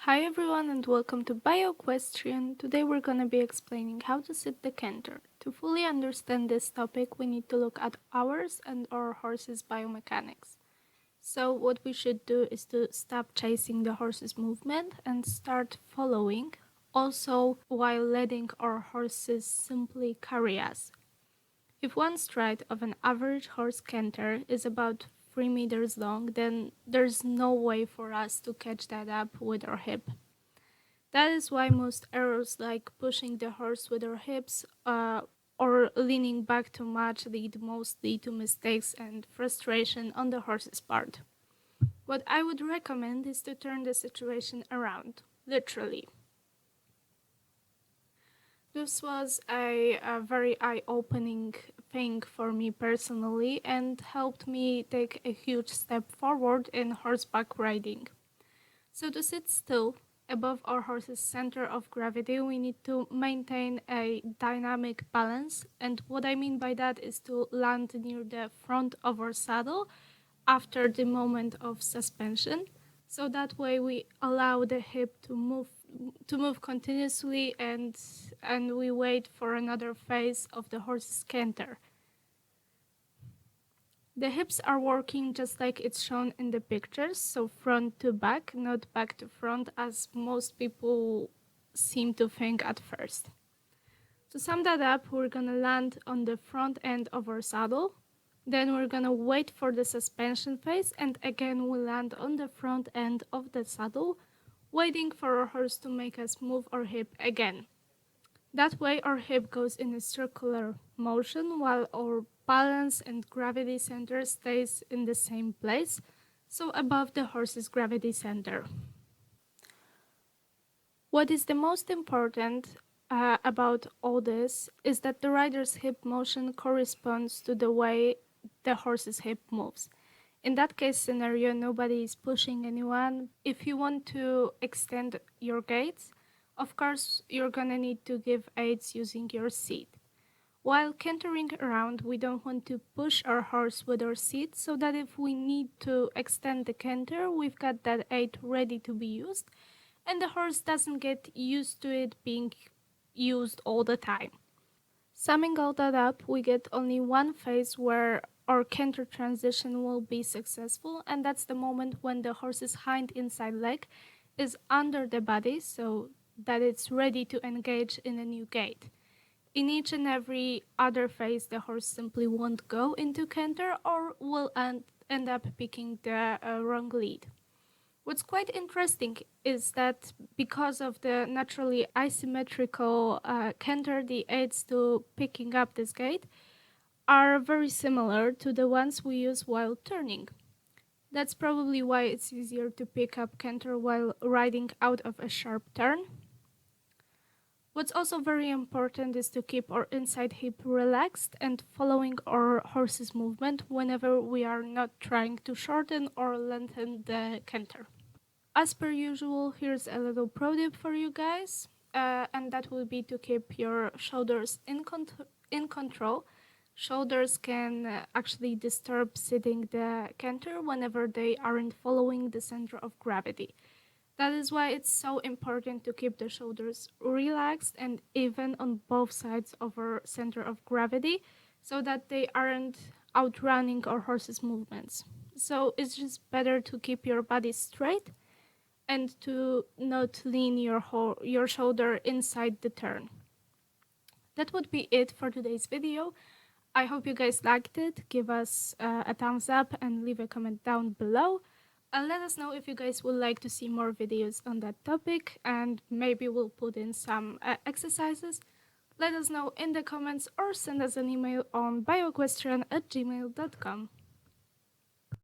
Hi everyone and welcome to Equestrian. Today we're going to be explaining how to sit the canter. To fully understand this topic, we need to look at ours and our horse's biomechanics. So what we should do is to stop chasing the horse's movement and start following, also while letting our horses simply carry us. If one stride of an average horse canter is about 3 meters long, then there's no way for us to catch that up with our hip. That is why most errors like pushing the horse with our hips or leaning back too much lead mostly to mistakes and frustration on the horse's part. What I would recommend is to turn the situation around, literally. This was a very eye-opening thing for me personally and helped me take a huge step forward in horseback riding. So to sit still above our horse's center of gravity, we need to maintain a dynamic balance, and what I mean by that is to land near the front of our saddle after the moment of suspension. So that way we allow the hip to move continuously and we wait for another phase of the horse's canter. The hips are working just like it's shown in the pictures, so front to back, not back to front as most people seem to think at first. To sum that up, we're gonna land on the front end of our saddle. Then we're gonna wait for the suspension phase, and again we land on the front end of the saddle, waiting for our horse to make us move our hip again. That way our hip goes in a circular motion while our balance and gravity center stays in the same place, so above the horse's gravity center. What is the most important about all this is that the rider's hip motion corresponds to the way the horse's hip moves. In that case scenario, nobody is pushing anyone. If you want to extend your gaits, of course you're gonna need to give aids using your seat. While cantering around, we don't want to push our horse with our seat, so that if we need to extend the canter, we've got that aid ready to be used, and the horse doesn't get used to it being used all the time. Summing all that up, we get only one phase where our canter transition will be successful, and that's the moment when the horse's hind inside leg is under the body, so that it's ready to engage in a new gait. In each and every other phase, the horse simply won't go into canter or will end up picking the wrong lead. What's quite interesting is that because of the naturally asymmetrical canter, the aids to picking up this gait are very similar to the ones we use while turning. That's probably why it's easier to pick up canter while riding out of a sharp turn. What's also very important is to keep our inside hip relaxed and following our horse's movement whenever we are not trying to shorten or lengthen the canter. As per usual, here's a little pro tip for you guys, and that will be to keep your shoulders in control. Shoulders can actually disturb sitting the canter whenever they aren't following the center of gravity. That is why it's so important to keep the shoulders relaxed and even on both sides of our center of gravity so that they aren't outrunning our horse's movements. So it's just better to keep your body straight and to not lean your shoulder inside the turn. That would be it for today's video. I hope you guys liked it. Give us a thumbs up and leave a comment down below. Let us know if you guys would like to see more videos on that topic, and maybe we'll put in some exercises. Let us know in the comments or send us an email on bioquestion@gmail.com.